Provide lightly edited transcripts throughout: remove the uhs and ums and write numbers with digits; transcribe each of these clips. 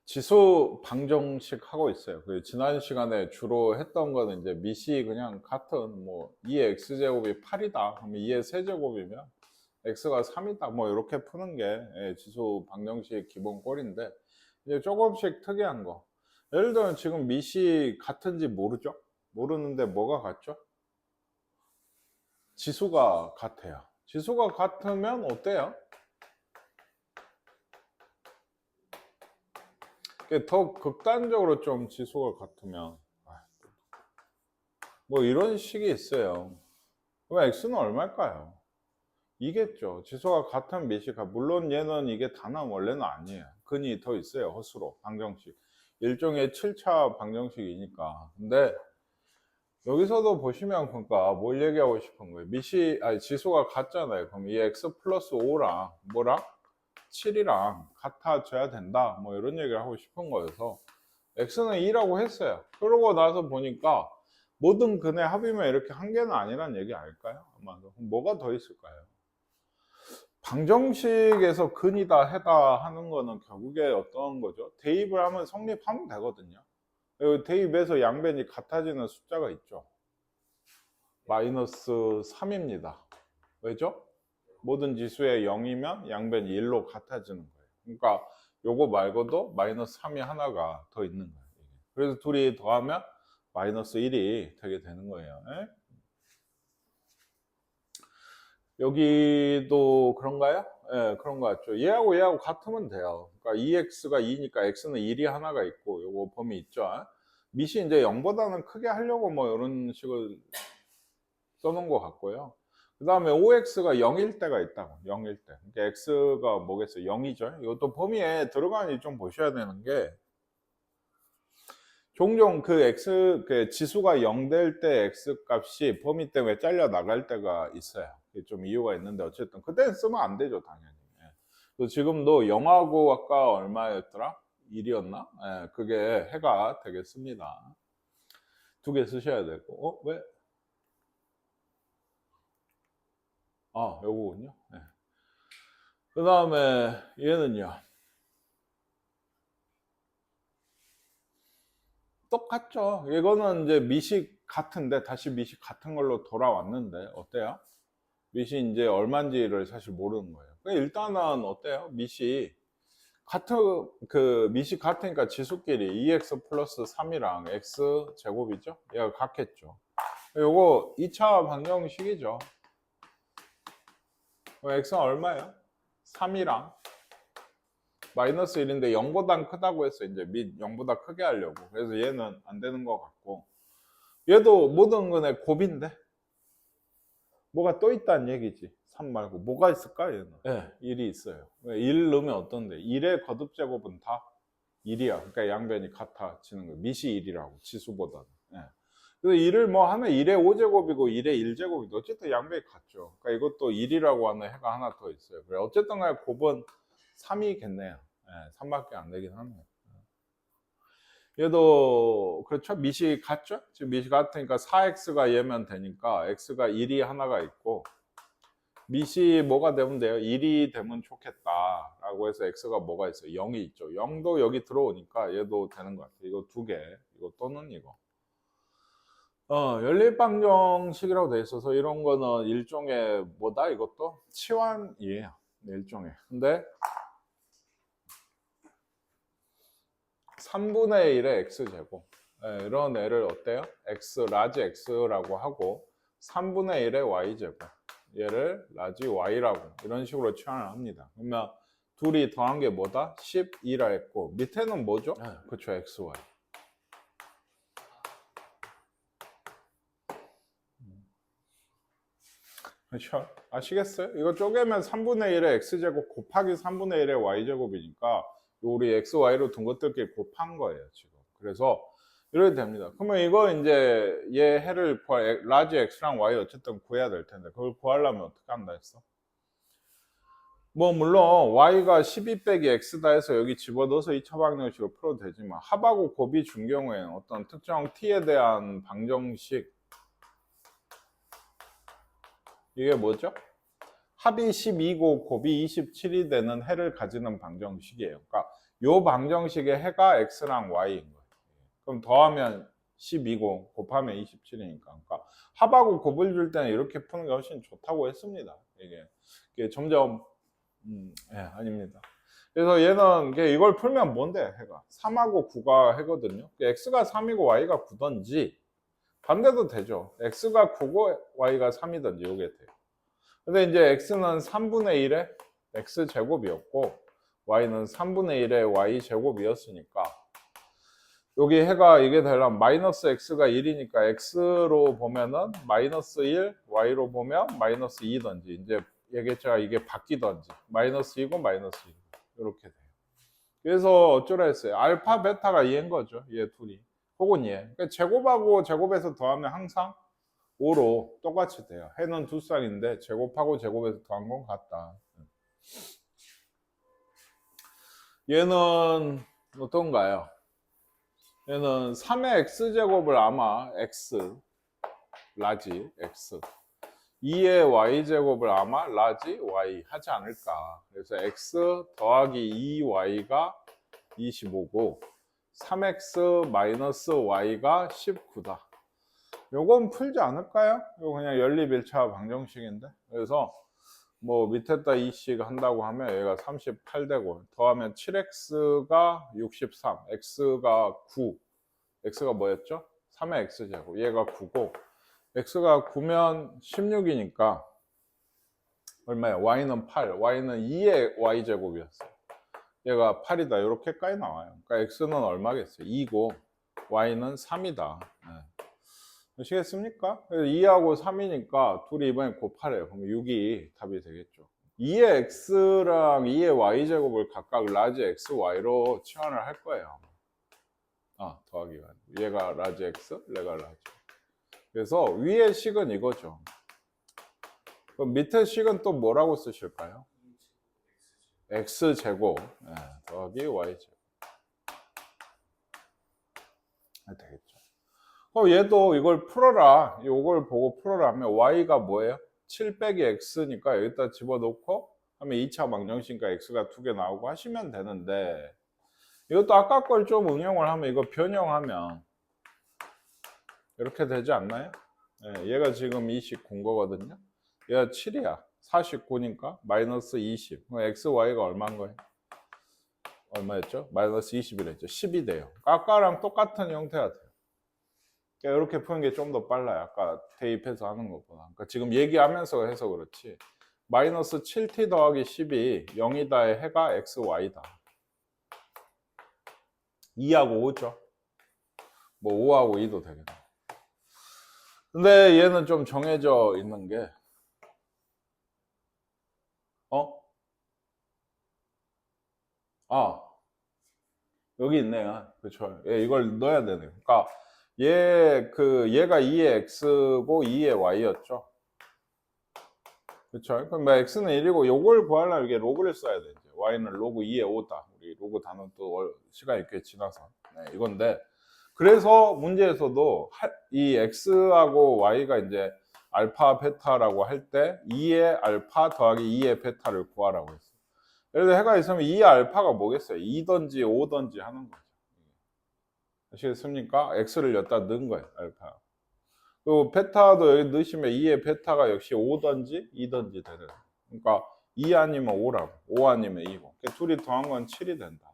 지수 방정식 하고 있어요. 그 지난 시간에 주로 했던 거는 이제 미시 그냥 같은 뭐 2의 x제곱이 8이다. 그러면 2의 세제곱이면 x가 3이다. 뭐 이렇게 푸는 게 지수 방정식 기본 꼴인데 이제 조금씩 특이한 거. 예를 들면 지금 미시 같은지 모르죠? 모르는데 뭐가 같죠? 지수가 같아요. 지수가 같으면 어때요? 더 극단적으로 좀 지수가 같으면 뭐 이런 식이 있어요. 그럼 x는 얼마일까요? 이겠죠. 지수가 같은 미시가 물론 얘는 이게 단원 원래는 아니에요. 근이 더 있어요. 허수로 방정식. 일종의 7차 방정식이니까. 근데 여기서도 보시면 그러니까 뭘 얘기하고 싶은 거예요. 지수가 같잖아요. 그럼 이 x 플러스 5랑 뭐랑 7이랑 같아져야 된다. 뭐 이런 얘기를 하고 싶은 거여서 x는 2라고 했어요. 그러고 나서 보니까 모든 근의 합이면 이렇게 한 개는 아니란 얘기 아닐까요? 아마도. 뭐가 더 있을까요? 방정식에서 근이다 해다 하는 거는 결국에 어떤 거죠? 대입을 하면 성립하면 되거든요. 대입에서 양변이 같아지는 숫자가 있죠. 마이너스 3입니다. 왜죠? 모든 지수의 0이면 양변이 1로 같아지는 거예요. 그러니까 요거 말고도 마이너스 3이 하나가 더 있는 거예요. 그래서 둘이 더하면 마이너스 1이 되게 되는 거예요. 여기도 그런가요? 예, 그런 것 같죠. 얘하고 같으면 돼요. 그러니까 2x가 2니까 x는 1이 하나가 있고 요거 범위 있죠. 밑이 이제 0보다는 크게 하려고 뭐 이런 식을 써놓은 것 같고요. 그 다음에 5x가 0일 때가 있다고. 0일 때. 그러니까 x가 뭐겠어요? 0이죠. 이것도 범위에 들어가니 좀 보셔야 되는 게 종종 그 지수가 0 될 때 x 값이 범위 때문에 잘려 나갈 때가 있어요. 좀 이유가 있는데 어쨌든 그때는 쓰면 안 되죠, 당연히. 또 지금도 0하고 아까 얼마였더라? 1이었나? 그게 해가 되겠습니다. 두 개 쓰셔야 되고. 왜? 요거군요. 그 다음에 얘는요. 똑같죠. 이거는 이제 미식 같은데 다시 미식 같은 걸로 돌아왔는데 어때요? 밑이 이제 얼마인지를 사실 모르는 거예요. 일단은 어때요? 밑이 같으니까 지수끼리 2x 플러스 3이랑 x 제곱이죠? 얘가 같겠죠. 요거 2차 방정식이죠. x는 얼마예요? 3이랑 마이너스 1인데 0보단 크다고 했어요. 이제 밑 0보다 크게 하려고. 그래서 얘는 안 되는 것 같고. 얘도 모든 근의 곱인데 뭐가 또 있다는 얘기지. 3 말고 뭐가 있을까 얘는? 네, 1이 있어요. 1 넣으면 어떤데? 1의 거듭제곱은 다 1이야. 그러니까 양변이 같아지는 거예요. 밑이 1이라고 지수보다는. 네. 그래서 1을 뭐 하면 1의 5제곱이고 1의 1제곱인데 어쨌든 양변이 같죠. 그러니까 이것도 1이라고 하는 해가 하나 더 있어요. 그래 어쨌든 간에 곱은 3이겠네요. 네, 3밖에 안 되긴 하네요. 얘도 그렇죠. 밑이 같죠. 지금 밑이 같으니까 4x가 얘면 되니까 x가 1이 하나가 있고 밑이 뭐가 되면 돼요? 1이 되면 좋겠다 라고 해서 x가 뭐가 있어요? 0이 있죠. 0도 여기 들어오니까 얘도 되는 것 같아요. 이거 두 개, 이거 또는 이거. 연립방정식이라고 돼 있어서 이런 거는 일종의 뭐다 이것도? 치환이에요. 일종의. 근데 3분의 1의 x제곱. 이런 애를 어때요? 라지 x라고 하고 3분의 1의 y제곱. 얘를 라지 y라고 이런 식으로 치환을 합니다. 그러면 둘이 더한 게 뭐다? 12라 했고 밑에는 뭐죠? 그렇죠. xy. 그렇죠? 아시겠어요? 이거 쪼개면 3분의 1의 x제곱 곱하기 3분의 1의 y제곱이니까 우리 xy로 둔 것들끼리 곱한 거예요, 지금. 그래서 이렇게 됩니다. 그러면 이거 이제 얘 해를 라지 x랑 y 어쨌든 구해야 될 텐데 그걸 구하려면 어떻게 한다 했어? 뭐 물론 y가 12 빼기 x다 해서 여기 집어넣어서 2차 방정식으로 풀어도 되지만 합하고 곱이 준 경우에는 어떤 특정 t에 대한 방정식 이게 뭐죠? 합이 12고 곱이 27이 되는 해를 가지는 방정식이에요. 그러니까 요 방정식의 해가 x랑 y인 거예요. 그럼 더하면 12고 곱하면 27이니까. 그러니까 합하고 곱을 줄 때는 이렇게 푸는 게 훨씬 좋다고 했습니다. 이게 점점 아닙니다. 그래서 얘는 이걸 풀면 뭔데 해가 3하고 9가 해거든요. x가 3이고 y가 9든지 반대도 되죠. x가 9고 y가 3이든지 이게 돼요. 근데 이제 x는 3분의 1의 x제곱이었고 y는 3분의 1의 y제곱이었으니까 여기 해가 이게 되려면 마이너스 x가 1이니까 x로 보면은 마이너스 1, y로 보면 마이너스 2든지 이제 얘기했죠. 이게 바뀌든지 마이너스 2고 마이너스 2 이렇게 돼요. 그래서 어쩌라 했어요. 알파, 베타가 얘인 거죠. 얘 둘이. 혹은 얘. 그러니까 제곱하고 제곱해서 더하면 항상 5로 똑같이 돼요. 해는 두 쌍인데 제곱하고 제곱해서 더한 건 같다. 얘는 어떤가요? 얘는 3의 x제곱을 아마 x, 라지 x 2의 y제곱을 아마 라지 y 하지 않을까. 그래서 x 더하기 2y가 25고 3x 마이너스 y가 19다. 요건 풀지 않을까요? 이거 그냥 연립 1차 방정식인데. 그래서 뭐 밑에다 2씩 한다고 하면 얘가 38 되고 더하면 7x가 63, x가 9, x가 뭐였죠? 3의 x제곱, 얘가 9고 x가 9면 16이니까 얼마야? y는 8, y는 2의 y제곱이었어요. 얘가 8이다. 이렇게까지 나와요. 그러니까 x는 얼마겠어요? 2고 y는 3이다. 아시겠습니까? 2하고 3이니까 둘이 이번에 곱하래요. 그럼 6이 답이 되겠죠. 2의 x랑 2의 y제곱을 각각 라지 x, y로 치환을 할 거예요. 더하기가. 얘가 라지 x, 얘가 라지. 그래서 위의 식은 이거죠. 그럼 밑에 식은 또 뭐라고 쓰실까요? x제곱 더하기 y제곱. 되겠죠. 그럼 얘도 이걸 풀어라. 이걸 보고 풀어라 하면 y가 뭐예요? 7 빼기 x니까 여기다 집어넣고 하면 2차 방정식이니까 x가 2개 나오고 하시면 되는데 이것도 아까 걸 좀 응용을 하면 이거 변형하면 이렇게 되지 않나요? 얘가 지금 29인 거거든요. 얘가 7이야. 49니까 마이너스 20. 그럼 x, y가 얼마인 거예요? 얼마였죠? 마이너스 21했죠. 10이 돼요. 아까랑 똑같은 형태가 돼요. 그러니까 이렇게 푸는 게 좀 더 빨라요. 아까 대입해서 하는 것보다. 그러니까 지금 얘기하면서 해서 그렇지. 마이너스 7t 더하기 10이 0이다의 해가 x, y다. 2하고 5죠. 뭐 5하고 2도 되겠네. 근데 얘는 좀 정해져 있는 게 여기 있네요. 그렇죠. 이걸 넣어야 되네요. 그러니까 얘가 2의 x고 2의 y였죠. 그렇죠. 그럼 x는 1이고 요걸 구하려면 이게 로그를 써야 돼. 이제. y는 로그 2의 5다. 우리 로그 단어 또 시간이 꽤 지나서 이건데 그래서 문제에서도 이 x하고 y가 이제 알파 베타라고 할 때 2의 알파 더하기 2의 베타를 구하라고 했어요. 예를 들어 해가 있으면 2의 알파가 뭐겠어요? 2든지 5든지 하는 거죠. 아시겠습니까? x를 여기다 넣은 거예요. 알파. 그리고 베타도 여기 넣으시면 2의 베타가 역시 5든지 2든지 되는. 그러니까 2 아니면 5라고. 5 아니면 2고. 둘이 더한 건 7이 된다.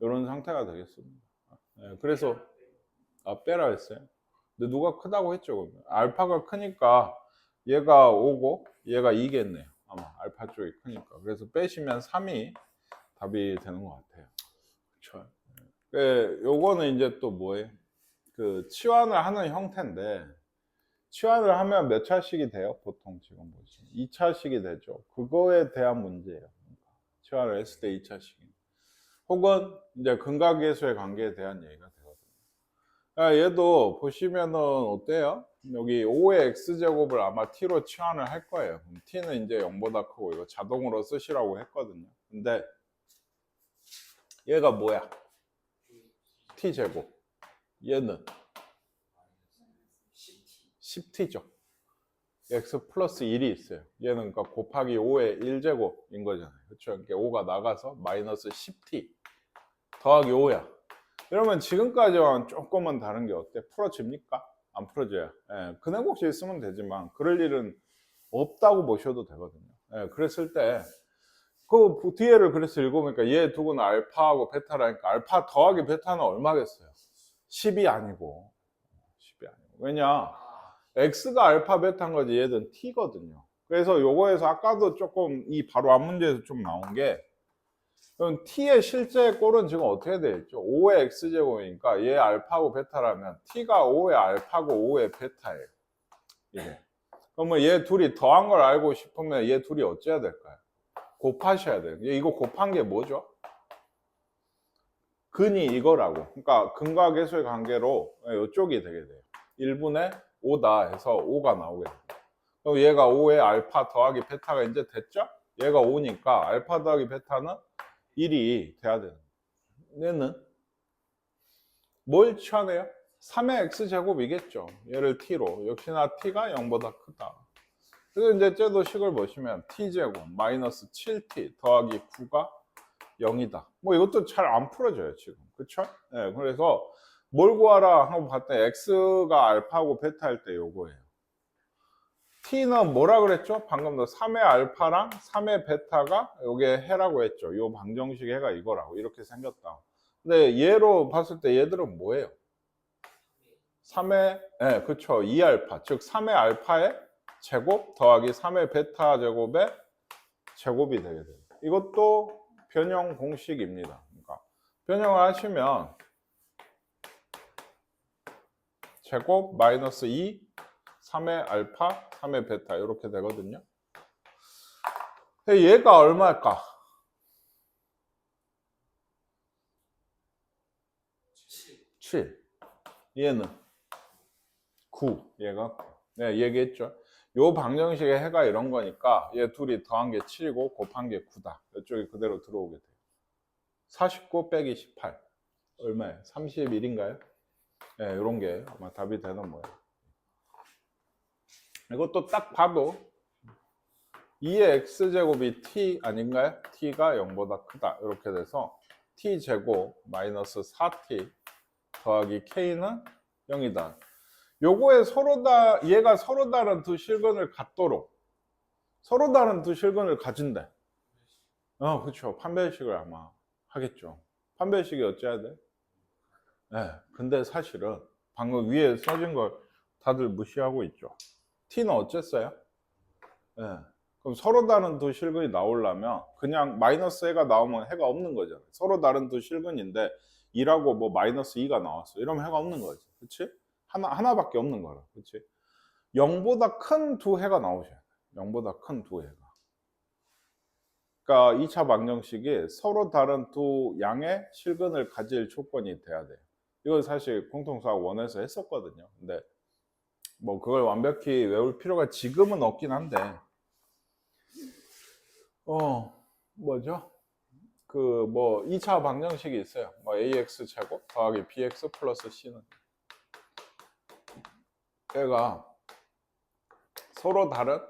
이런 상태가 되겠습니다. 그래서 빼라 했어요. 근데 누가 크다고 했죠? 그러면? 알파가 크니까 얘가 5고 얘가 2겠네요. 아마 알파 쪽이 크니까. 그래서 빼시면 3이 답이 되는 것 같아요. 그렇죠. 요거는 이제 또 뭐예요? 그 치환을 하는 형태인데 치환을 하면 몇 차식이 돼요? 보통 지금 보시면 2차식이 되죠. 그거에 대한 문제예요. 치환을 했을 때 2차식이. 혹은 이제 근각계수의 관계에 대한 얘기가 되거든요. 얘도 보시면은 어때요? 여기 5의 x제곱을 아마 t로 치환을 할 거예요. 그럼 t는 이제 0보다 크고 이거 자동으로 쓰시라고 했거든요. 근데 얘가 뭐야? t제곱. 얘는 10t죠. x 플러스 1이 있어요. 얘는 그러니까 곱하기 5의 1제곱인 거잖아요. 그렇죠? 그러니까 5가 나가서 마이너스 10t 더하기 5야. 이러면 지금까지와는 조금은 다른 게 어때? 풀어집니까? 안 풀어져요. 예, 근해공식 쓰면 되지만 그럴 일은 없다고 보셔도 되거든요. 예, 그랬을 때 그 뒤에를 그래서 읽어보니까 얘 두고는 알파하고 베타라니까 알파 더하기 베타는 얼마겠어요? 10이 아니고 10이 아니고 왜냐? x가 알파 베타인 거지 얘는 t거든요. 그래서 요거에서 아까도 조금 이 바로 앞 문제에서 좀 나온 게 그럼 t의 실제 꼴은 지금 어떻게 되어 있죠? 5의 x제곱이니까 얘 알파고 베타라면 t가 5의 알파고 5의 베타예요. 이게. 그러면 얘 둘이 더한 걸 알고 싶으면 얘 둘이 어째야 될까요? 곱하셔야 돼요. 이거 곱한 게 뭐죠? 근이 이거라고. 그러니까 근과 계수의 관계로 이쪽이 되게 돼요. 1분의 5다 해서 5가 나오게 돼요. 그럼 얘가 5의 알파 더하기 베타가 이제 됐죠? 얘가 5니까 알파 더하기 베타는 1이 돼야 되는 거예요. 얘는 뭘 취하네요? 3의 x제곱이겠죠. 얘를 t로. 역시나 t가 0보다 크다. 그래서 이제 쟤도 식을 보시면 t제곱 마이너스 7t 더하기 9가 0이다. 뭐 이것도 잘 안 풀어져요 지금. 그쵸? 네, 그래서 뭘 구하라 하고 봤더니 x가 알파고 베타일 때 요거예요. t는 뭐라 그랬죠? 방금도 3의 알파랑 3의 베타가 요게 해라고 했죠. 요 방정식 해가 이거라고 이렇게 생겼다. 근데 얘로 봤을 때 얘들은 뭐예요? 3의 네, 그쵸. 2알파 즉 3의 알파의 제곱 더하기 3의 베타 제곱의 제곱이 되게 돼요. 이것도 변형 공식입니다. 그러니까 변형을 하시면 제곱 마이너스 2 3의 알파 3의 베타 이렇게 되거든요. 얘가 얼마일까? 7. 얘는 9. 얘가 9. 네, 얘기했죠. 요 방정식의 해가 이런 거니까 얘 둘이 더한 게 7이고 곱한 게 9다. 이쪽이 그대로 들어오게 돼요. 49 빼기 18. 얼마예요? 31인가요? 네, 이런 게 아마 답이 되는 거예요. 이것도 딱 봐도 2의 x제곱이 t 아닌가요? t가 0보다 크다. 이렇게 돼서 t제곱 마이너스 4t 더하기 k는 0이다. 요거에 얘가 서로 다른 두 실근을 갖도록 서로 다른 두 실근을 가진대. 그렇죠. 판별식을 아마 하겠죠. 판별식이 어찌해야 돼? 네, 근데 사실은 방금 위에 써진 걸 다들 무시하고 있죠. t는 어쨌어요? 네. 그럼 서로 다른 두 실근이 나오려면 그냥 마이너스 해가 나오면 해가 없는 거잖아요. 서로 다른 두 실근인데 2라고 뭐 마이너스 2가 나왔어. 이러면 해가 없는 거지. 그치? 하나밖에 없는 거라. 그치? 0보다 큰 두 해가 나오셔야 돼. 0보다 큰 두 해가. 그러니까 2차 방정식이 서로 다른 두 양의 실근을 가질 조건이 돼야 돼요. 이건 사실 공통수학 원에서 했었거든요. 근데 뭐 그걸 완벽히 외울 필요가 지금은 없긴 한데 뭐죠? 그 뭐 2차 방정식이 있어요. 뭐 ax 제곱 더하기 bx 플러스 c는 얘가 서로 다른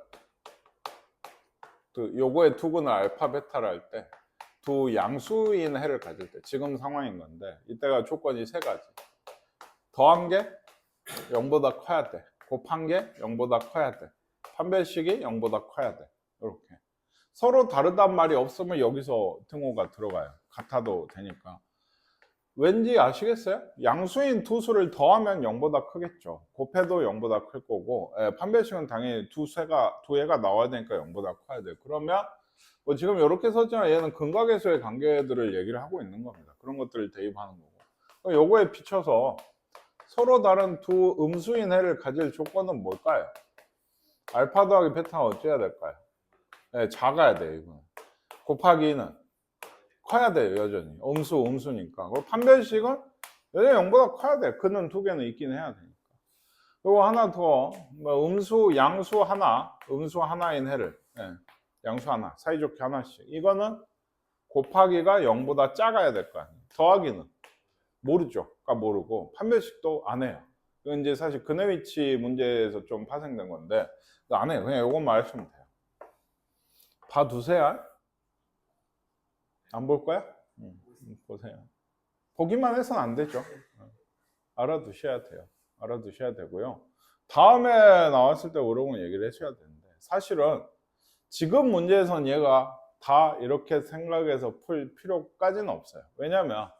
요거의 투근을 알파 베타를 할 때 두 양수인 해를 가질 때 지금 상황인 건데 이때가 조건이 세 가지. 더한 게 0보다 커야 돼. 곱한 게 0보다 커야 돼. 판별식이 0보다 커야 돼. 이렇게. 서로 다르단 말이 없으면 여기서 등호가 들어가요. 같아도 되니까. 왠지 아시겠어요? 양수인 두 수를 더하면 0보다 크겠죠. 곱해도 0보다 클 거고 판별식은 당연히 두 해가 나와야 되니까 0보다 커야 돼요. 그러면 뭐 지금 이렇게 썼지만 얘는 근과계수의 관계들을 얘기를 하고 있는 겁니다. 그런 것들을 대입하는 거고. 요거에 비춰서 서로 다른 두 음수인 해를 가질 조건은 뭘까요? 알파 더하기 베타가 어찌해야 될까요? 네, 작아야 돼요. 이건. 곱하기는 커야 돼요. 여전히 음수니까. 판별식은 여전히 0보다 커야 돼. 근은 두 개는 있긴 해야 되니까. 그리고 하나 더 뭐 양수 하나인 해를 양수 하나 사이좋게 하나씩 이거는 곱하기가 0보다 작아야 될 거 아니에요. 더하기는 모르죠. 그러니까 모르고 판별식도 안 해요. 이건 이제 사실 그네위치 문제에서 좀 파생된 건데 안 해요. 그냥 요것만 하시면 돼요. 봐두세요. 안 볼 거야? 보세요. 보기만 해서는 안 되죠. 알아두셔야 돼요. 알아두셔야 되고요. 다음에 나왔을 때 여러분 얘기를 해줘야 되는데 사실은 지금 문제에선 얘가 다 이렇게 생각해서 풀 필요까지는 없어요. 왜냐하면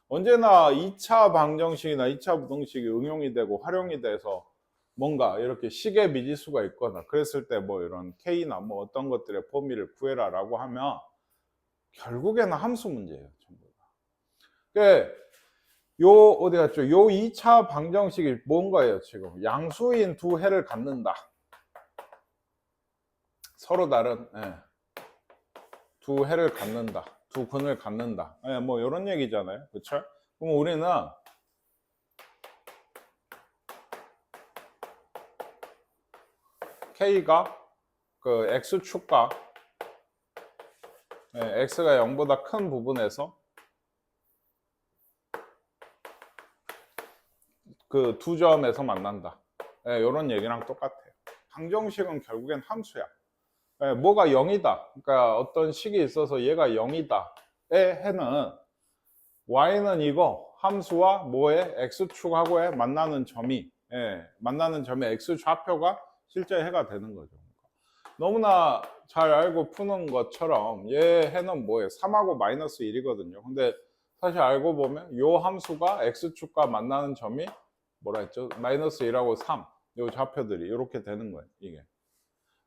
언제나 2차 방정식이나 2차 부등식이 응용이 되고 활용이 돼서 뭔가 이렇게 식의 미지수가 있거나 그랬을 때 뭐 이런 K나 뭐 어떤 것들의 범위를 구해라 라고 하면 결국에는 함수 문제예요. 전부 다. 그러니까 요 어디 갔죠? 요 2차 방정식이 뭔가예요? 지금 양수인 두 해를 갖는다. 서로 다른 두 해를 갖는다. 두 근을 갖는다. 뭐 이런 얘기잖아요. 그렇죠? 그럼 우리는 K가 그 X축과 X가 0보다 큰 부분에서 그 두 점에서 만난다. 이런 얘기랑 똑같아요. 방정식은 결국엔 함수야. 뭐가 0이다. 그러니까 어떤 식이 있어서 얘가 0이다. 의 해는 y는 이거 함수와 뭐의 x축하고의 만나는 점이 만나는 점의 x좌표가 실제 해가 되는 거죠. 너무나 잘 알고 푸는 것처럼 얘 해는 뭐예요? 3하고 마이너스 1이거든요. 근데 사실 알고 보면 요 함수가 x축과 만나는 점이 뭐라 했죠? 마이너스 1하고 3. 요 좌표들이 이렇게 되는 거예요. 이게.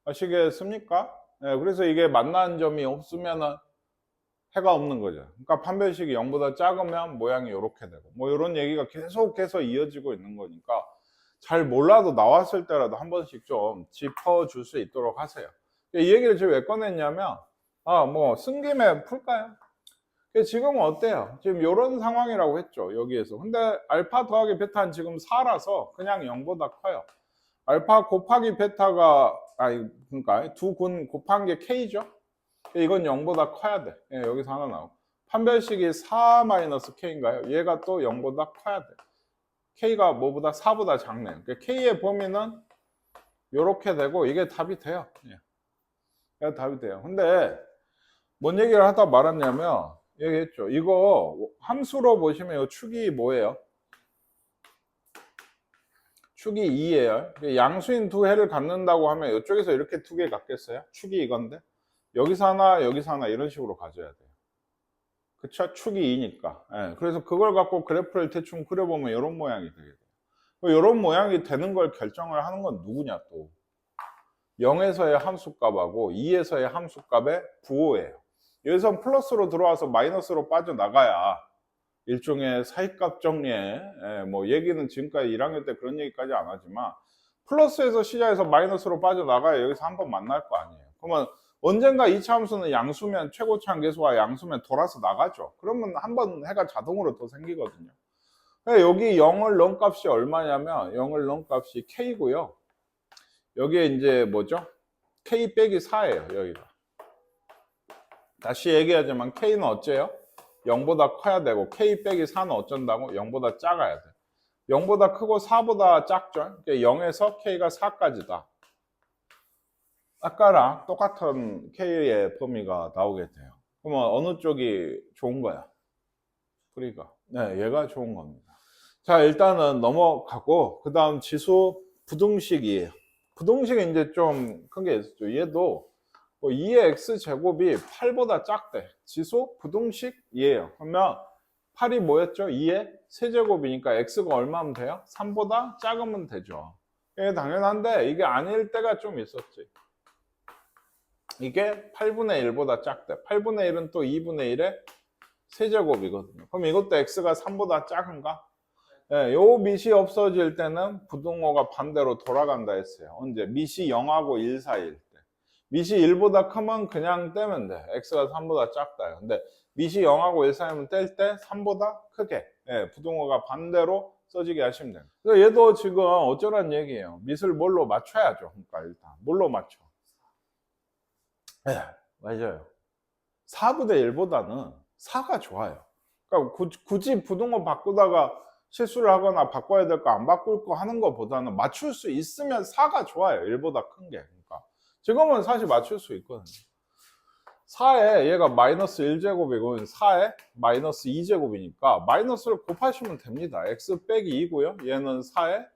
아시겠습니까? 그래서 이게 만나는 점이 없으면은 해가 없는 거죠. 그러니까 판별식이 0보다 작으면 모양이 이렇게 되고 뭐 이런 얘기가 계속해서 이어지고 있는 거니까 잘 몰라도 나왔을 때라도 한 번씩 좀 짚어줄 수 있도록 하세요. 이 얘기를 지금 왜 꺼냈냐면 뭐 쓴 김에 풀까요? 지금은 어때요? 지금 이런 상황이라고 했죠. 여기에서. 근데 알파 더하기 베타는 지금 4라서 그냥 0보다 커요. 알파 곱하기 베타가 그러니까 두 근 곱한 게 K죠? 이건 0보다 커야 돼. 여기서 하나 나오고. 판별식이 4-K인가요? 얘가 또 0보다 커야 돼. K가 뭐보다 4보다 작네. 그러니까 K의 범위는 이렇게 되고 이게 답이 돼요. 이게 답이 돼요. 근데 뭔 얘기를 하다 말았냐면 얘기했죠. 이거 함수로 보시면 이 축이 뭐예요? 축이 2예요. 양수인 두 해를 갖는다고 하면 이쪽에서 이렇게 두 개 갖겠어요? 축이 이건데 여기서 하나 여기서 하나 이런 식으로 가져야 돼요. 그쵸? 축이 2니까. 그래서 그걸 갖고 그래프를 대충 그려보면 이런 모양이 되게 돼요. 이런 모양이 되는 걸 결정을 하는 건 누구냐 또 0에서의 함수값하고 2에서의 함수값의 부호예요. 여기서 플러스로 들어와서 마이너스로 빠져나가야 일종의 사이값 정리에 뭐 얘기는 지금까지 1학년 때 그런 얘기까지 안 하지만 플러스에서 시작해서 마이너스로 빠져나가야 여기서 한번 만날 거 아니에요. 그러면 언젠가 2차 함수는 양수면 최고치 함계수와 양수면 돌아서 나가죠. 그러면 한번 해가 자동으로 또 생기거든요. 여기 0을 넣은 값이 얼마냐면 0을 넣은 값이 K고요. 여기에 이제 뭐죠? K 빼기 4예요. 여기가. 다시 얘기하자면 K는 어째요? 0보다 커야 되고 K 빼기 4는 어쩐다고? 0보다 작아야 돼. 0보다 크고 4보다 작죠? 0에서 K가 4까지다. 아까랑 똑같은 K의 범위가 나오게 돼요. 그러면 어느 쪽이 좋은 거야? 그러니까 얘가 좋은 겁니다. 자, 일단은 넘어가고 그 다음 지수 부등식이에요. 부등식이 이제 좀 큰 게 있었죠. 얘도 뭐 2의 x제곱이 8보다 작대. 지수 부등식이에요. 그러면 8이 뭐였죠? 2의 세제곱이니까 x가 얼마면 돼요? 3보다 작으면 되죠. 이게 당연한데 이게 아닐 때가 좀 있었지. 이게 8분의 1보다 작대. 8분의 1은 또 2분의 1의 세제곱이거든요. 그럼 이것도 x가 3보다 작은가? 요 밑이 없어질 때는 부등호가 반대로 돌아간다 했어요. 언제? 밑이 0하고 1 사이일 때. 밑이 1보다 크면 그냥 떼면 돼. x가 3보다 작다요. 근데 밑이 0하고 1 사이면 뗄 때 3보다 크게 부등호가 반대로 써지게 하시면 돼요. 그래서 얘도 지금 어쩌란 얘기예요. 밑을 뭘로 맞춰야죠. 그러니까 일단 뭘로 맞춰? 맞아요. 4분의 1보다는 4가 좋아요. 그러니까 굳이 부등호 바꾸다가 실수를 하거나 바꿔야 될 거 안 바꿀 거 하는 것보다는 맞출 수 있으면 4가 좋아요. 1보다 큰 게. 그러니까 지금은 사실 맞출 수 있거든요. 4에 얘가 마이너스 1제곱이고 4에 마이너스 2제곱이니까 마이너스를 곱하시면 됩니다. x 빼기 2고요. 얘는 4에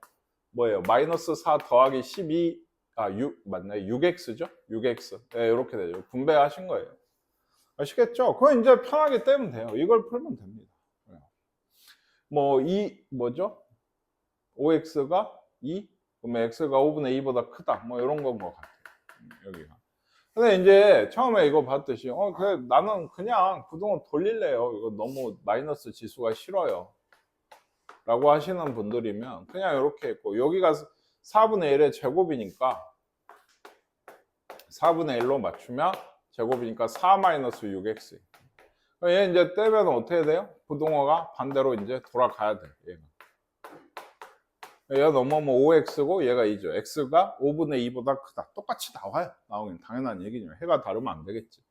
뭐예요? 마이너스 4 더하기 12, 6, 맞네. 6x죠? 6x. 네, 이렇게 되죠. 분배하신 거예요. 아시겠죠? 그건 이제 편하게 떼면 돼요. 이걸 풀면 됩니다. 뭐, 뭐죠? 5x가 2? 그러면 x가 5분의 2보다 크다. 뭐, 이런 건 것 같아요. 여기가. 근데 이제 처음에 이거 봤듯이, 그래, 나는 그냥 부동은 돌릴래요. 이거 너무 마이너스 지수가 싫어요. 라고 하시는 분들이면 그냥 이렇게 했고, 여기가 4분의 1의 제곱이니까 4분의 1로 맞추면 제곱이니까 4-6x. 얘 이제 떼면 어떻게 돼요? 부동어가 반대로 이제 돌아가야 돼. 얘가 넘어오면 5x고 얘가 2죠. x가 5분의 2보다 크다. 똑같이 나와요. 나오긴 당연한 얘기죠. 해가 다르면 안 되겠지.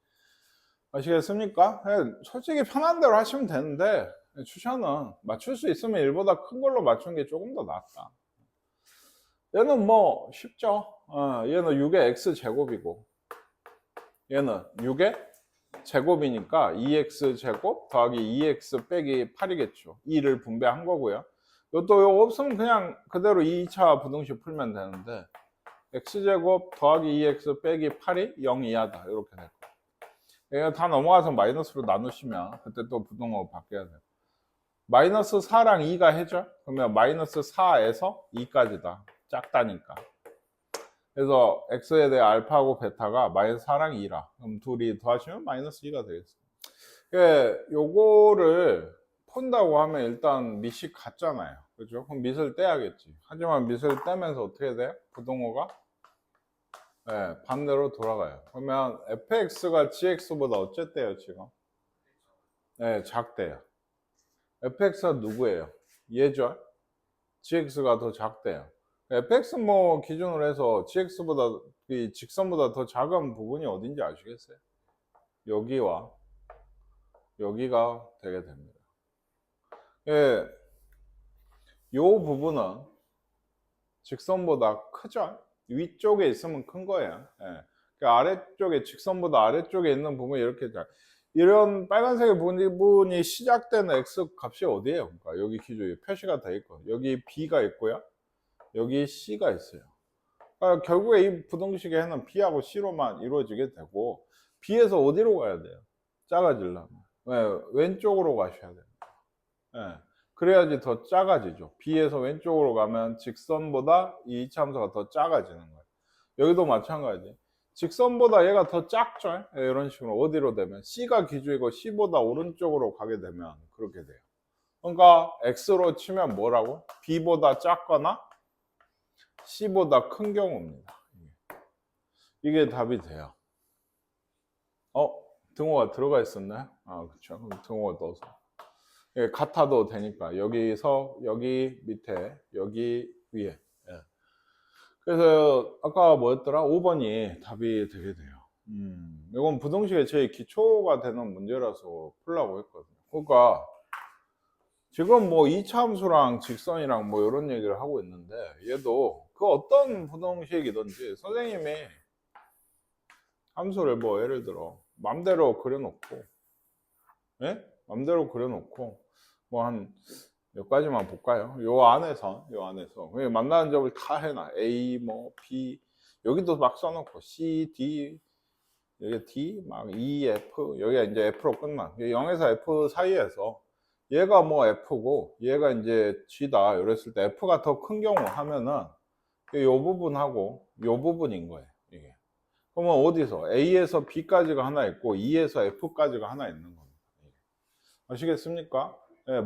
아시겠습니까? 솔직히 편한 대로 하시면 되는데 추천은 맞출 수 있으면 1보다 큰 걸로 맞추는 게 조금 더 낫다. 얘는 뭐 쉽죠. 얘는 6의 x제곱이고 얘는 6의 제곱이니까 2x 제곱 더하기 2x 빼기 8이겠죠. 2를 분배한 거고요. 이것도 이거 없으면 그냥 그대로 2차 부등식 풀면 되는데 x제곱 더하기 2x 빼기 8이 0 이하다. 이렇게 될 거예요. 얘가 다 넘어가서 마이너스로 나누시면 그때 또 부등호 바뀌어야 돼요. 마이너스 4랑 2가 해죠? 그러면 마이너스 4에서 2까지다. 작다니까. 그래서 x에 대해 알파하고 베타가 마이너스 4랑 2라. 그럼 둘이 더하시면 마이너스 2가 되겠습니다. 요거를 푼다고 하면 일단 밑이 같잖아요. 그죠? 그럼 밑을 떼야겠지. 하지만 밑을 떼면서 어떻게 돼요? 부동호가 반대로 돌아가요. 그러면 fx가 gx보다 어쨌대요, 지금? 네, 작대요. fx가 누구예요? 얘죠? gx가 더 작대요. fx 뭐 기준으로 해서 gx보다 이 직선보다 더 작은 부분이 어딘지 아시겠어요? 여기와 여기가 되게 됩니다. 요 부분은 직선보다 크죠? 위쪽에 있으면 큰 거예요. 아래쪽에 직선보다 아래쪽에 있는 부분이 이렇게 이런 빨간색의 부분이 시작되는 x 값이 어디예요? 그러니까 여기 기준이 표시가 돼 있고 여기 b가 있고요. 여기 c가 있어요. 그러니까 결국에 이 부등식의 해는 b하고 c로만 이루어지게 되고 b에서 어디로 가야 돼요? 작아지려면 왼쪽으로 가셔야 됩니다. 그래야지 더 작아지죠. b에서 왼쪽으로 가면 직선보다 이 이차함수가 더 작아지는 거예요. 여기도 마찬가지. 직선보다 얘가 더 작죠? 이런 식으로 어디로 되면 c가 기준이고 c보다 오른쪽으로 가게 되면 그렇게 돼요. 그러니까 x로 치면 뭐라고? b보다 작거나 c보다 큰 경우입니다. 이게 답이 돼요. 등호가 들어가 있었나요? 그렇죠. 그럼 등호가 넣어서 같아도 되니까 여기서 여기 밑에 여기 위에. 그래서 아까 뭐였더라? 5번이 답이 되게 돼요. 이건 부등식의 제일 기초가 되는 문제라서 풀라고 했거든요. 그러니까 지금 뭐 2차 함수랑 직선이랑 뭐 이런 얘기를 하고 있는데 얘도 그 어떤 부등식이든지 선생님이 함수를 뭐 예를 들어 맘대로 그려놓고 맘대로 그려놓고 뭐 한 몇 가지만 볼까요? 요 안에서 만나는 점을 다 해놔. A 뭐 B 여기도 막 써놓고 C, D 여기 D 막 E, F 여기가 이제 F로 끝나. 0에서 F 사이에서 얘가 뭐 F고 얘가 이제 G다 이랬을 때 F가 더 큰 경우 하면은 요 부분하고 요 부분인 거예요. 이게. 그러면 어디서 A에서 B까지가 하나 있고 E에서 F까지가 하나 있는 겁니다. 아시겠습니까?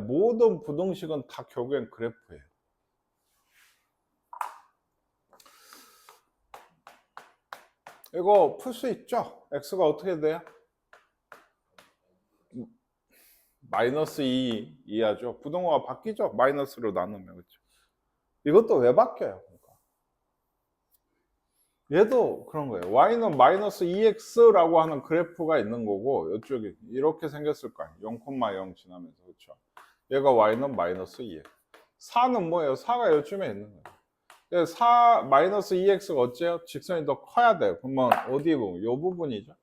모든 부등식은 다 결국엔 그래프예요. 이거 풀 수 있죠? x가 어떻게 돼요? 마이너스 2 이하죠. 부등호가 바뀌죠? 마이너스로 나누면. 그렇죠? 이것도 왜 바뀌어요? 그러니까. 얘도 그런 거예요. y는 마이너스 2x라고 하는 그래프가 있는 거고 이쪽이 이렇게 생겼을 거 아니에요. 0,0 지나면서. 그렇죠? 얘가 y는 마이너스 2x. 4는 뭐예요? 4가 요쯤에 있는 거예요. 4 마이너스 2x가 어째요? 직선이 더 커야 돼요. 그러면 어디 부분? 요 부분이죠.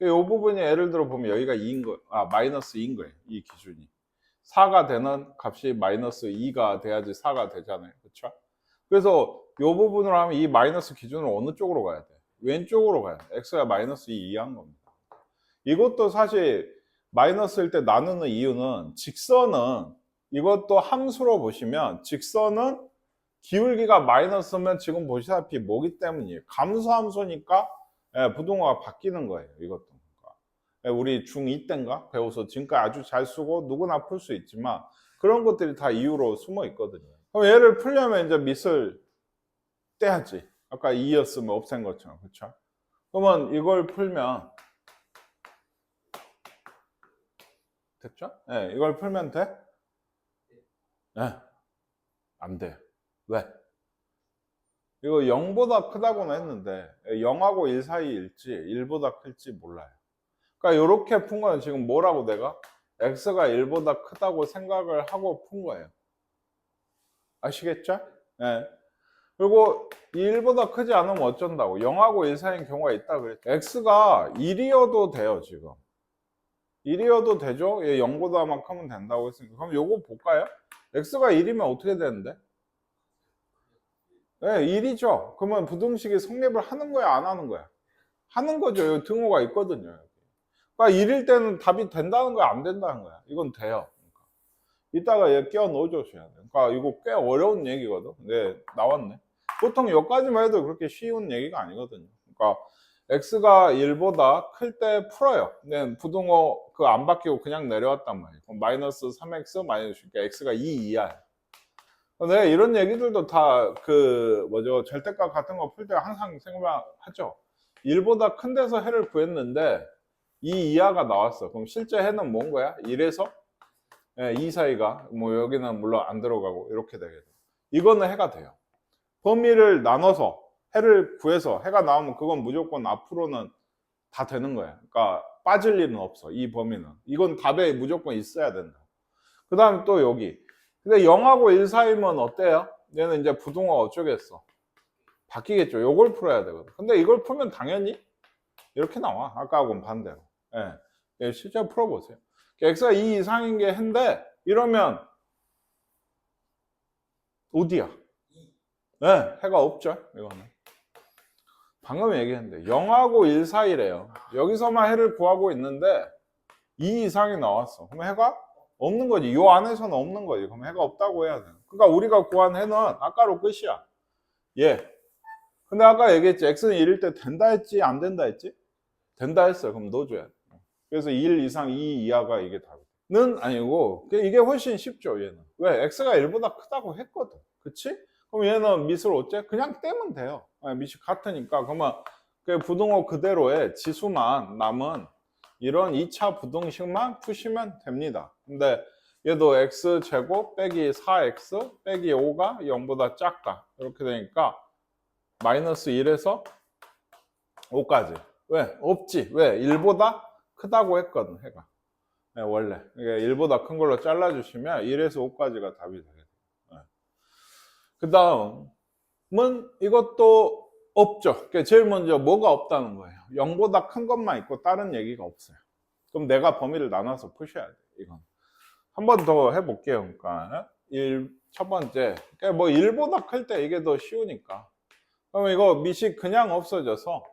요 부분이 예를 들어 보면 여기가 2인 거, 마이너스 2인 거예요. 이 기준이. 4가 되는 값이 마이너스 2가 돼야지 4가 되잖아요. 그렇죠? 그래서 요 부분으로 하면 이 마이너스 기준으로 어느 쪽으로 가야 돼? 왼쪽으로 가야 돼. x가 마이너스 2 이하인 겁니다. 이것도 사실 마이너스일 때 나누는 이유는 직선은 이것도 함수로 보시면 직선은 기울기가 마이너스면 지금 보시다시피 뭐기 때문이에요. 감소함수니까 부동호가 바뀌는 거예요. 이것도. 우리 중2 때인가 배워서 지금까지 아주 잘 쓰고 누구나 풀 수 있지만 그런 것들이 다 이유로 숨어 있거든요. 그럼 얘를 풀려면 이제 밑을 떼야지. 아까 2였으면 없앤 것처럼. 그렇죠? 그러면 이걸 풀면 됐죠? 네, 이걸 풀면 돼? 네. 안 돼. 왜? 이거 0보다 크다고는 했는데 0하고 1 사이일지 1보다 클지 몰라요. 그러니까 이렇게 푼 거는 지금 뭐라고 내가? x가 1보다 크다고 생각을 하고 푼 거예요. 아시겠죠? 네. 그리고 1보다 크지 않으면 어쩐다고? 0하고 1 사이인 경우가 있다 그랬죠. x가 1이어도 돼요, 지금. 1이어도 되죠? 얘 0보다만 크면 된다고 했으니까. 그럼 요거 볼까요? x가 1이면 어떻게 되는데? 네, 1이죠. 그러면 부등식이 성립을 하는 거야, 안 하는 거야? 하는 거죠. 여기 등호가 있거든요. 그러니까 1일 때는 답이 된다는 거야, 안 된다는 거야? 이건 돼요. 그러니까. 이따가 얘 끼워 넣어줘야 돼. 그러니까 이거 꽤 어려운 얘기거든. 네, 나왔네. 보통 여기까지만 해도 그렇게 쉬운 얘기가 아니거든요. 그러니까 x가 1보다 클 때 풀어요. 네, 부등호 그 안 바뀌고 그냥 내려왔단 말이에요. 그럼 마이너스 3x 마이너스 그러니까 x가 2 이하야. 네, 이런 얘기들도 다 그 뭐죠 절대값 같은 거 풀 때 항상 생각하죠. 1보다 큰 데서 해를 구했는데 2 이하가 나왔어. 그럼 실제 해는 뭔 거야? 1에서 2 사이가 뭐 여기는 물론 안 들어가고 이렇게 되겠죠. 이거는 해가 돼요. 범위를 나눠서 해를 구해서 해가 나오면 그건 무조건 앞으로는 다 되는 거야. 그러니까 빠질 일은 없어. 이 범위는. 이건 답에 무조건 있어야 된다. 그 다음에 또 여기. 근데 0하고 1 사이면 어때요? 얘는 이제 부등호가 어쩌겠어? 바뀌겠죠. 요걸 풀어야 되거든. 근데 이걸 풀면 당연히 이렇게 나와. 아까하고는 반대로. 예, 실제 풀어보세요. x가 2 이상인 게 해인데 이러면 어디야? 네, 해가 없죠. 이거는. 방금 얘기했는데 0하고 1 사이래요. 여기서만 해를 구하고 있는데 2 이상이 나왔어. 그럼 해가 없는 거지. 이 안에서는 없는 거지. 그럼 해가 없다고 해야 돼. 그러니까 우리가 구한 해는 아까로 끝이야. 예. 근데 아까 얘기했지. x는 1일 때 된다 했지? 안 된다 했지? 된다 했어. 그럼 넣어줘야 돼. 그래서 1 이상 2 이하가 이게 답은 아니고 이게 훨씬 쉽죠. 얘는. 왜? x가 1보다 크다고 했거든. 그치? 그럼 얘는 밑을 어째? 그냥 떼면 돼요. 밑이 같으니까. 그러면 그 부등호 그대로의 지수만 남은 이런 2차 부등식만 푸시면 됩니다. 근데 얘도 x제곱 빼기 4x 빼기 5가 0보다 작다. 이렇게 되니까 마이너스 1에서 5까지. 왜? 없지. 왜? 1보다 크다고 했거든, 해가. 네, 원래. 1보다 큰 걸로 잘라주시면 1에서 5까지가 답이 되겠죠. 네. 그 다음은 이것도 없죠. 제일 먼저 뭐가 없다는 거예요. 0보다 큰 것만 있고 다른 얘기가 없어요. 그럼 내가 범위를 나눠서 푸셔야 돼요. 이건. 한 번 더 해볼게요. 그러니까 첫 번째. 뭐 1보다 클 때 이게 더 쉬우니까. 그럼 이거 밑이 그냥 없어져서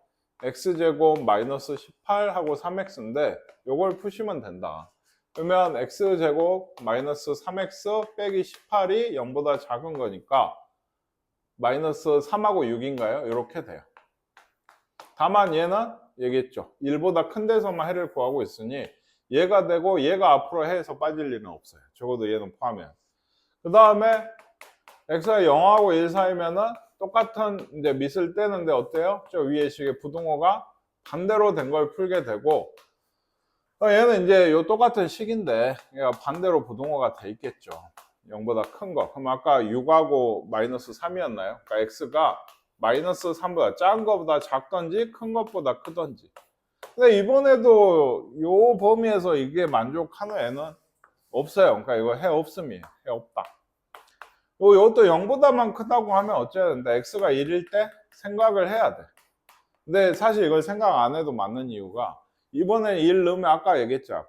x제곱 마이너스 18하고 3x인데 요걸 푸시면 된다. 그러면 x제곱 마이너스 3x 빼기 18이 0보다 작은 거니까 마이너스 3하고 6인가요? 이렇게 돼요. 다만 얘는 얘기했죠. 1보다 큰 데서만 해를 구하고 있으니 얘가 되고 얘가 앞으로 해에서 빠질 일은 없어요. 적어도 얘는 포함해요. 그 다음에 x가 0하고 1 사이면은 똑같은 이제 밑을 떼는데 어때요? 저 위에 식의 부등호가 반대로 된 걸 풀게 되고 얘는 이제 요 똑같은 식인데 얘가 반대로 부등호가 돼 있겠죠. 0보다 큰 거. 그럼 아까 6하고 마이너스 3이었나요? 그러니까 x가 마이너스 3보다 작은 것보다 작던지 큰 것보다 크던지. 근데 이번에도 요 범위에서 이게 만족하는 애는 없어요. 그러니까 이거 해 없음이에요. 해 없다. 이것도 0보다만 크다고 하면 어째야 된다? x가 1일 때 생각을 해야 돼. 근데 사실 이걸 생각 안 해도 맞는 이유가 이번에 1 넣으면 아까 얘기했죠.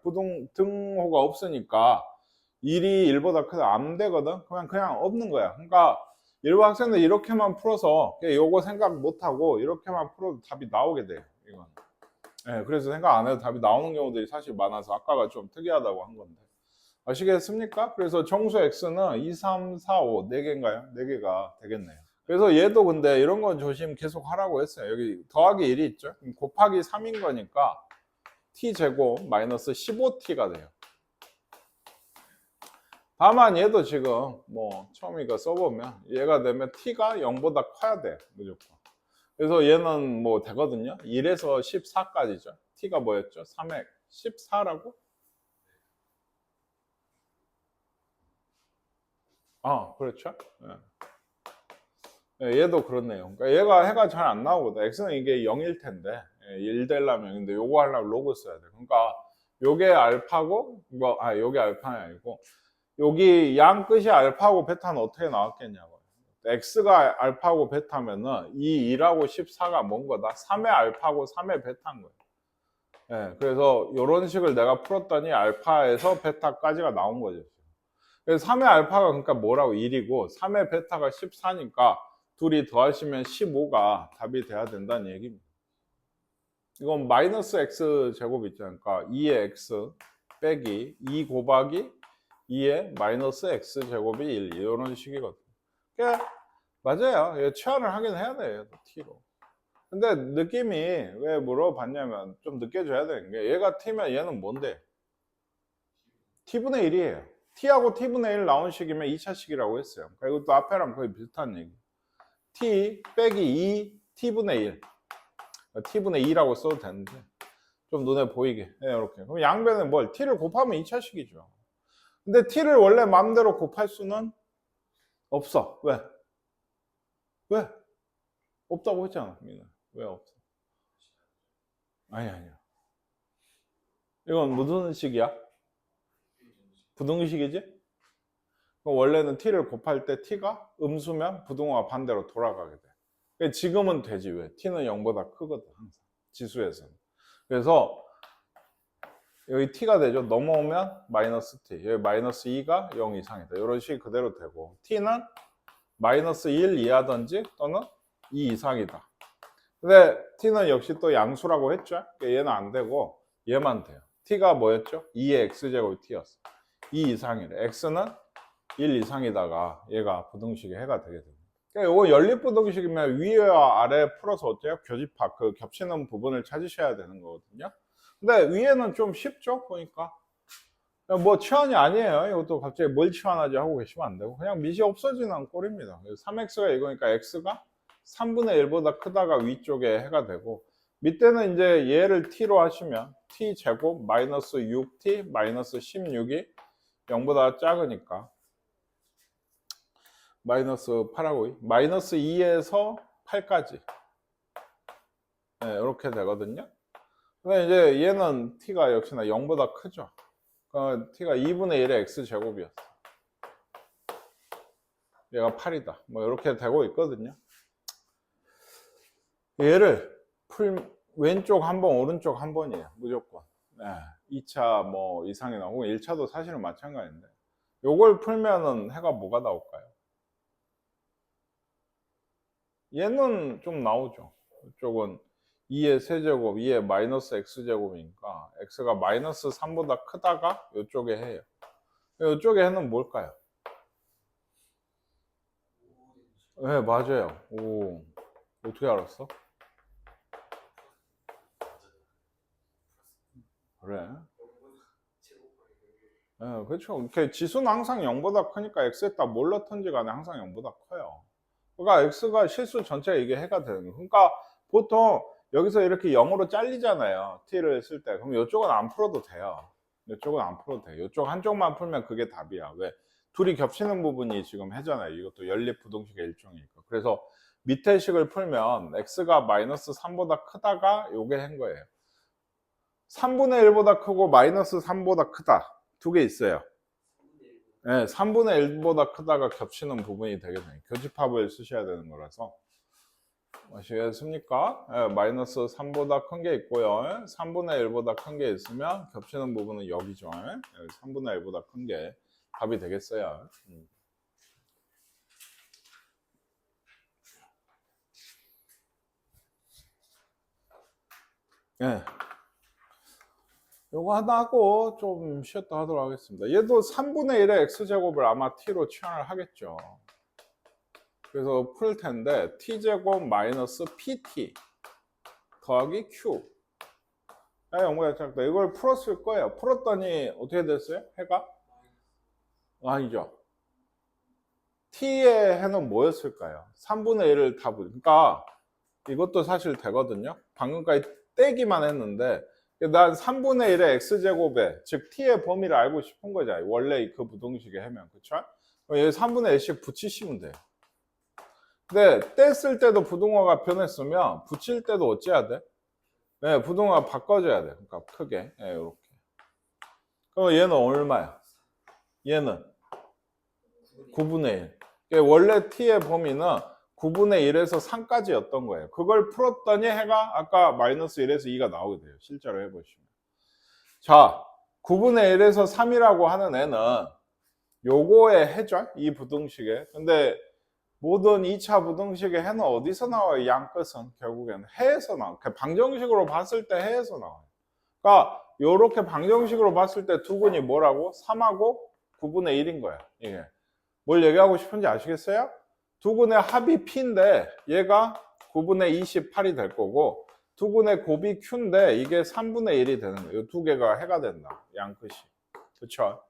등호가 없으니까 1이 1보다 크다 안 되거든. 그냥 없는 거야. 그러니까 일부 학생들 이렇게만 풀어서 요거 생각 못 하고 이렇게만 풀어도 답이 나오게 돼요. 이건. 네, 그래서 생각 안 해도 답이 나오는 경우들이 사실 많아서 아까가 좀 특이하다고 한 건데. 아시겠습니까? 그래서 정수 x는 2, 3, 4, 5 4개인가요? 4개가 되겠네요. 그래서 얘도 근데 이런 건 조심 계속 하라고 했어요. 여기 더하기 1이 있죠? 곱하기 3인 거니까 t제곱 마이너스 15t가 돼요. 다만 얘도 지금 뭐 처음 이거 써보면 얘가 되면 t가 0보다 커야 돼 무조건. 그래서 얘는 뭐 되거든요. 1에서 14까지죠. t가 뭐였죠? 3의 14라고? 그렇죠. 얘도 그렇네요. 그러니까 얘가 해가 잘 안 나오거든. x는 이게 0일 텐데 1 되려면 근데 요거 하려면 로그 써야 돼. 그러니까 요게 알파고 요게 알파는 아니고 여기 양 끝이 알파고 베타는 어떻게 나왔겠냐고요. x가 알파고 베타면은 이 2하고 14가 뭔 거다? 3의 알파고 3의 베타인 거예요. 네, 그래서 이런 식을 내가 풀었더니 알파에서 베타까지가 나온 거죠. 그래서 3의 알파가 그러니까 뭐라고 1이고 3의 베타가 14니까 둘이 더하시면 15가 답이 돼야 된다는 얘기입니다. 이건 마이너스 x 제곱 있잖아요. 그러니까 2의 x 빼기 2 곱하기 2의 마이너스 x 제곱이 1 이런 식이거든요. 그러니까 맞아요. 치환을 하긴 해야 돼요. t로. 근데 느낌이 왜 물어봤냐면 좀 느껴져야 되는 게 얘가 t면 얘는 뭔데? t분의 1이에요. t하고 t분의 1 나온 식이면 2차식이라고 했어요. 그러니까 이것도 앞에랑 거의 비슷한 얘기. t 빼기 2 t분의 1 t분의 2라고 써도 되는데 좀 눈에 보이게 이렇게. 그럼 양변에 뭘? t를 곱하면 2차식이죠. 근데 t를 원래 마음대로 곱할 수는 없어. 왜? 왜? 없다고 했잖아. 왜 없어? 아니야. 이건 무슨 식이야? 부등식이지? 원래는 t를 곱할 때 t가 음수면 부등호가 반대로 돌아가게 돼. 지금은 되지. 왜? t는 0보다 크거든 항상 지수에서는. 그래서 여기 t가 되죠. 넘어오면 마이너스 t. 여기 마이너스 2가 0 이상이다. 이런 식이 그대로 되고 t는 마이너스 1 이하든지 또는 2 이상이다. 근데 t는 역시 또 양수라고 했죠. 얘는 안 되고 얘만 돼요. t가 뭐였죠? 2의 x제곱이 t였어. 2 이상이래. x는 1 이상이다가 얘가 부등식의 해가 되게 됩니다. 그러니까 이거 연립부등식이면 위와 아래 풀어서 어때요? 교집합, 그 겹치는 부분을 찾으셔야 되는 거거든요. 근데 위에는 좀 쉽죠? 보니까. 뭐 치환이 아니에요. 이것도 갑자기 뭘 치환하지 하고 계시면 안 되고 그냥 밑이 없어지는 꼴입니다. 3x가 이거니까 x가 3분의 1보다 크다가 위쪽에 해가 되고 밑에는 이제 얘를 t로 하시면 t 제곱 마이너스 6t 마이너스 16이 0보다 작으니까 마이너스 8하고 마이너스 2에서 8까지 이렇게 되거든요. 근데 이제 얘는 t가 역시나 0보다 크죠. t가 2분의 1의 x제곱이었어. 얘가 8이다. 뭐 이렇게 되고 있거든요. 얘를 왼쪽 한 번, 오른쪽 한 번이에요. 무조건. 2차 뭐 이상이 나오고 1차도 사실은 마찬가지인데 요걸 풀면은 해가 뭐가 나올까요? 얘는 좀 나오죠. 이쪽은 2의 세제곱, 2의 마이너스 x제곱이니까 x가 마이너스 3보다 크다가 이쪽에 해요. 이쪽에 해는 뭘까요? 네, 맞아요. 오, 어떻게 알았어? 그래. 네, 그렇죠. 이렇게 지수는 항상 0보다 크니까 x에다 뭘 넣던지 간에 항상 0보다 커요. 그러니까 x가 실수 전체가 이게 해가 되는 거예요. 그러니까 보통 여기서 이렇게 0으로 잘리잖아요. t를 쓸 때. 그럼 이쪽은 안 풀어도 돼요. 이쪽은 안 풀어도 돼요. 이쪽 한쪽만 풀면 그게 답이야. 왜? 둘이 겹치는 부분이 지금 해잖아요. 이것도 연립부등식의 일종이니까. 그래서 밑에 식을 풀면 x가 마이너스 3보다 크다가 요게 한 거예요. 3분의 1보다 크고 마이너스 3보다 크다. 두 개 있어요. 네, 3분의 1보다 크다가 겹치는 부분이 되게 돼요. 교집합을 쓰셔야 되는 거라서. 아시겠습니까? 네, 마이너스 3보다 큰 게 있고요. 3분의 1보다 큰 게 있으면 겹치는 부분은 여기죠. 네, 3분의 1보다 큰 게 답이 되겠어요. 네. 요거 하나 하고 좀 쉬었다 하도록 하겠습니다. 얘도 3분의 1의 x제곱을 아마 t로 취환을 하겠죠. 그래서 풀 텐데 t제곱 마이너스 pt 더하기 q. 영구야 작다. 이걸 풀었을 거예요. 풀었더니 어떻게 됐어요? 해가? 아니죠. t의 해는 뭐였을까요? 3분의 1을 다 그러니까 이것도 사실 되거든요. 방금까지 떼기만 했는데 난 3분의 1의 x제곱에 즉 t의 범위를 알고 싶은 거잖아요. 원래 그 부등식의 해면. 그쵸? 얘 3분의 1씩 붙이시면 돼요. 근데 뗐을 때도 부등호가 변했으면 붙일 때도 어찌해야 돼? 네, 부등호가 바꿔줘야 돼. 그러니까 크게. 네, 이렇게. 그럼 얘는 얼마야? 얘는 9분의 1. 원래 t의 범위는 9분의 1에서 3까지였던 거예요. 그걸 풀었더니 해가 아까 마이너스 1에서 2가 나오게 돼요. 실제로 해보시면. 자, 9분의 1에서 3이라고 하는 애는 요거의 해죠? 이 부등식에. 근데 모든 2차 부등식의 해는 어디서 나와요? 양끝은 결국에는 해에서 나와요. 방정식으로 봤을 때 해에서 나와요. 그러니까 요렇게 방정식으로 봤을 때 두 근이 뭐라고? 3하고 9분의 1인 거야. 이게. 뭘 얘기하고 싶은지 아시겠어요? 두 근의 합이 p인데 얘가 9분의 28이 될 거고 두 근의 곱이 q인데 이게 3분의 1이 되는 거예요. 이 두 개가 해가 된다. 양끝이. 그렇죠?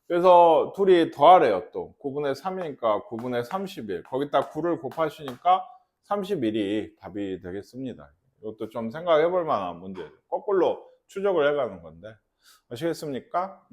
그래서 둘이 더하래요. 또 9분의 3이니까 9분의 31. 거기다 9를 곱하시니까 31이 답이 되겠습니다. 이것도 좀 생각해 볼 만한 문제예요. 거꾸로 추적을 해가는 건데 아시겠습니까?